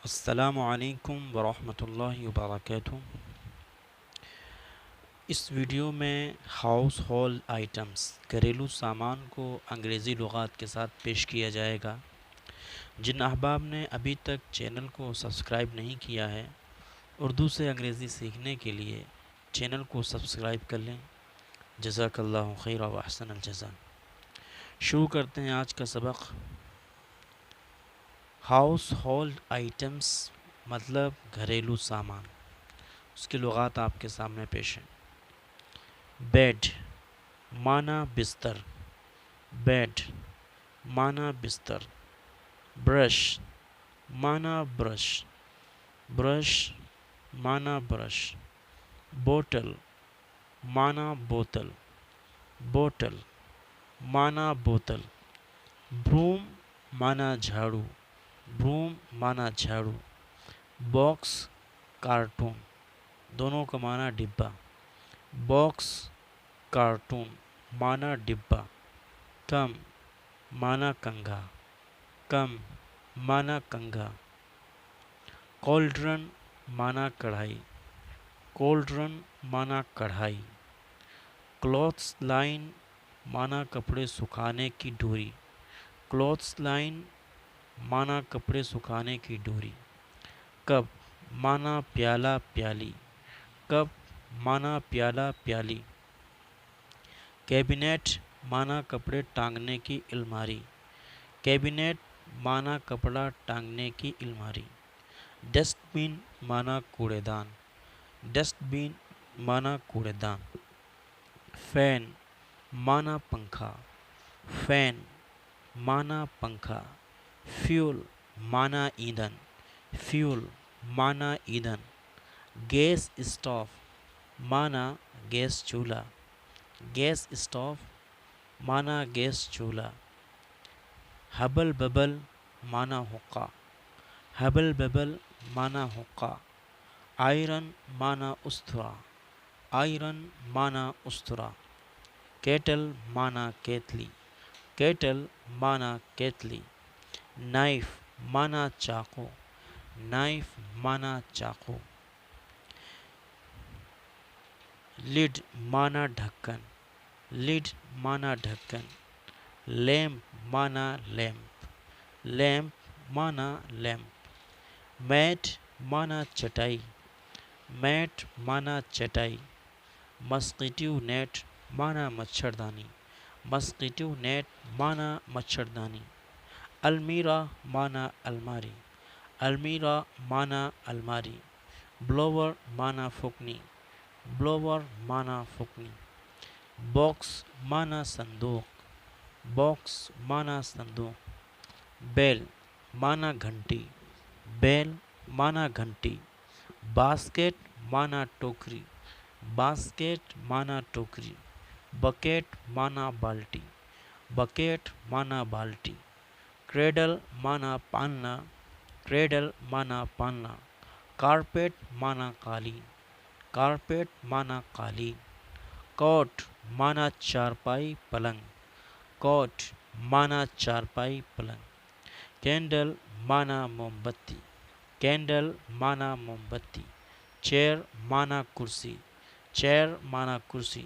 السلام علیکم ورحمۃ اللہ وبرکاتہ۔ اس ویڈیو میں ہاؤس ہولڈ آئٹمس گھریلو سامان کو انگریزی لغات کے ساتھ پیش کیا جائے گا۔ جن احباب نے ابھی تک چینل کو سبسکرائب نہیں کیا ہے، اردو سے انگریزی سیکھنے کے لیے چینل کو سبسکرائب کر لیں۔ جزاک اللہ خیر و احسن الجزا۔ شروع کرتے ہیں آج کا سبق۔ ہاؤس ہولڈ آئٹمس مطلب گھریلو سامان، اس کی لغات آپ کے سامنے پیش ہیں۔ بیڈ معنی بستر، بیڈ معنی بستر۔ برش معنی برش، برش معنی برش۔ بوٹل معنی بوتل، بوٹل معنی بوتل۔ بروم معنی جھاڑو، بروم معنی جھاڑو۔ باکس کارٹون، دونوں کا معنی ڈبہ، باکس کارٹون معنی ڈبہ۔ کم معنی کنگھا، کم معنی کنگھا۔ کولڈرن معنی کڑھائی، کولڈرن معنی کڑھائی۔ کلوتھس لائن معنی کپڑے سکھانے کی ڈوری، کلوتھس لائن معنی کپڑے سکھانے کی ڈوری۔ کپ معنی پیالہ پیالی، کپ معنی پیالہ پیالی۔ کیبنیٹ معنی کپڑے ٹانگنے کی الماری، کیبنیٹ معنی کپڑا ٹانگنے کی الماری۔ ڈسٹ بن معنی کوڑے دان، ڈسٹ بن معنی کوڑے دان۔ فین معنی پنکھا، فین معنی پنکھا۔ فیول معنی ایندھن، فیول معنی ایندھن۔ گیس اسٹوو معنی گیس چولہا، گیس اسٹوو معنی گیس چولہا۔ ہبل ببل معنی حقہ، ہبل ببل معنی حقہ۔ آئرن معنی استرا، آئرن معنی استرا۔ کیٹل معنی کیتلی، کیٹل معنی کیتلی۔ نائف معنی چاقو، نائف معنی چاقو۔ لڈ معنی ڈھکن، لڈ معنی ڈھکن۔ لیمپ معنی لیمپ، لیمپ معنی لیمپ۔ میٹ معنی چٹائی، میٹ معنی چٹائی۔ مسکیٹو نیٹ معنی مچھردانی، مسکیٹو نیٹ معنی مچھردانی۔ المیرا معنی الماری، المیرا معنی الماری۔ بلوور معنی پھونکنی، بلوور معنی پھونکنی۔ باکس معنی صندوق، باکس معنی صندوق۔ بیل معنی گھنٹی، بیل معنی گھنٹی۔ باسکٹ معنی ٹوکری، باسکٹ معنی ٹوکری۔ بکیٹ معنی بالٹی، بکیٹ معنی بالٹی۔ کریڈل معنی پالنا، کریڈل معنی پالنا۔ کارپیٹ معنی قالین، کارپیٹ معنی قالین۔ کوٹ معنی چارپائی پلنگ، کوٹ معنی چارپائی پلنگ۔ کینڈل معنی موم بتی، کینڈل معنی موم بتی۔ چیئر معنی کرسی، چیئر معنی کرسی۔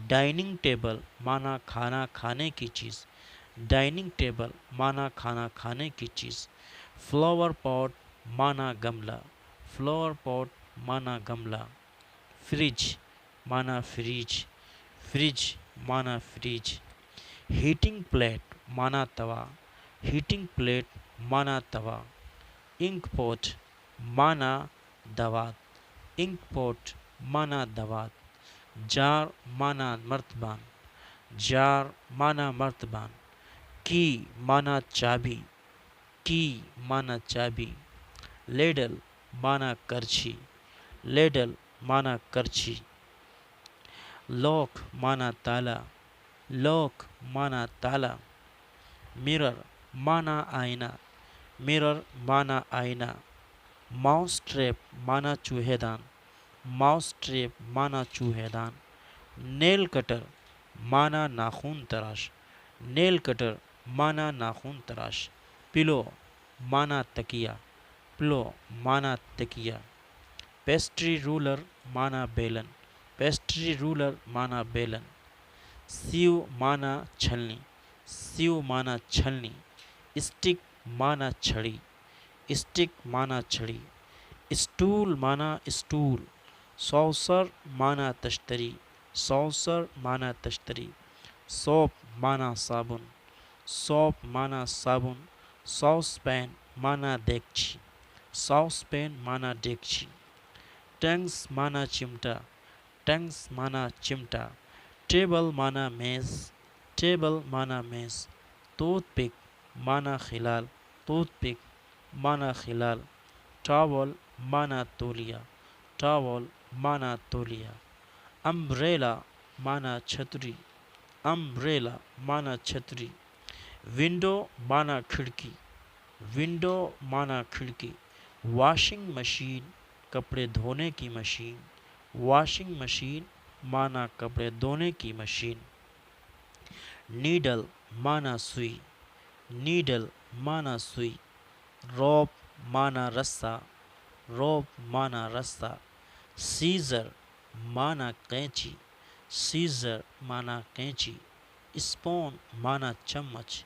ڈائننگ ٹیبل معنی کھانا کھانے کی چیز، ڈائننگ ٹیبل معنی کھانا کھانے کی چیز۔ فلاور پاٹ معنی گملہ، فلاور پاٹ معنی گملہ۔ فریج معنی فریج، فریج معنی فریج۔ ہیٹنگ پلیٹ معنی توا، ہیٹنگ پلیٹ معنی توا۔ انک پوٹ معنی دوات، انک پوٹ معنی دوات۔ جار معنی مرتبان، جار معنی مرتبان۔ کی معنی چابی، کی معنی چابی۔ لیڈل معنی کرچھی، لیڈل معنی کرچھی۔ لاک معنی تالا، لاک معنی تالا۔ مرر معنی آئینہ، مرر معنی آئینہ۔ ماؤس ٹریپ معنی چوہے دان، ماؤس ٹریپ معنی چوہے دان۔ نیل کٹر معنی ناخن تراش، نیل کٹر معنی ناخن تراش۔ پلو معنی تکیہ، پلو مانا تکیہ، پیسٹری رولر مانا بیلن، پیسٹری رولر مانا بیلن، سیو مانا چھلنی، سیو مانا چھلنی، اسٹک مانا چھڑی، اسٹک مانا چھڑی، اسٹول مانا اسٹول، سوسر مانا تشتری، سوسر مانا تشتری، سوپ مانا صابن، سوپ مانا صابن، سوس پین مانا دیگچی، سوس پین مانا دیگچی، ٹنگس مانا چمٹا، ٹنگس مانا چمٹا، ٹیبل مانا میز، ٹیبل مانا میز، ٹوتھ پک مانا خلال، ٹوتھ پک مانا خلال، ٹاول مانا تولیہ، ٹاول مانا تولیہ، امبریلا مانا چھتری، امبریلا مانا چھتری، ونڈو مانا کھڑکی، ونڈو مانا کھڑکی، واشنگ مشین کپڑے دھونے کی مشین، واشنگ مشین مانا کپڑے دھونے کی مشین، نیڈل مانا سوئی، نیڈل مانا سوئی، روپ مانا رسہ، روپ مانا رسہ، سیزر مانا قینچی، سیزر مانا قینچی، اسپون مانا چمچ،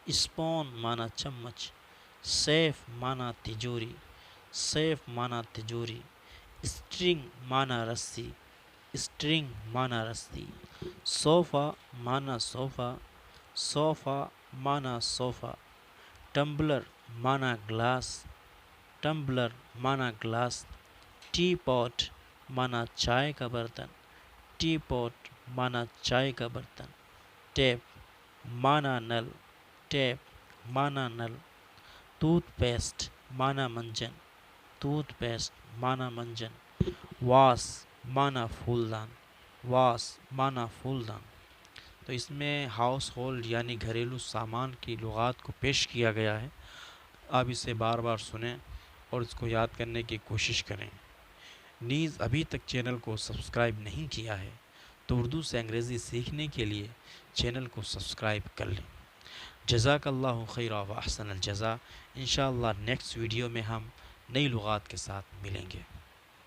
اسپون مانا چمچ، سیف مانا تجوری، سیف مانا تجوری، اسٹرنگ مانا رسی، اسٹرنگ مانا رسی، صوفہ مانا صوفہ، صوفہ مانا صوفہ، ٹمبلر مانا گلاس، ٹمبلر مانا گلاس، ٹی پاٹ مانا چائے کا برتن، ٹی پاٹ مانا چائے کا برتن، ٹیپ مانا نل، ٹیپ مانا نل، ٹوتھ پیسٹ مانا منجن، ٹوتھ پیسٹ مانا منجن، واس مانا پھولدان، واس مانا پھولدان۔ تو اس میں ہاؤس ہولڈ یعنی گھریلو سامان کی لغات کو پیش کیا گیا ہے۔ آپ اسے بار بار سنیں اور اس کو یاد کرنے کی کوشش کریں۔ نیز ابھی تک چینل کو سبسکرائب نہیں کیا ہے تو اردو سے انگریزی سیکھنے کے لیے چینل کو سبسکرائب کر لیں۔ جزاک اللہ خیر و احسن الجزا۔ انشاءاللہ نیکسٹ ویڈیو میں ہم نئی لغات کے ساتھ ملیں گے۔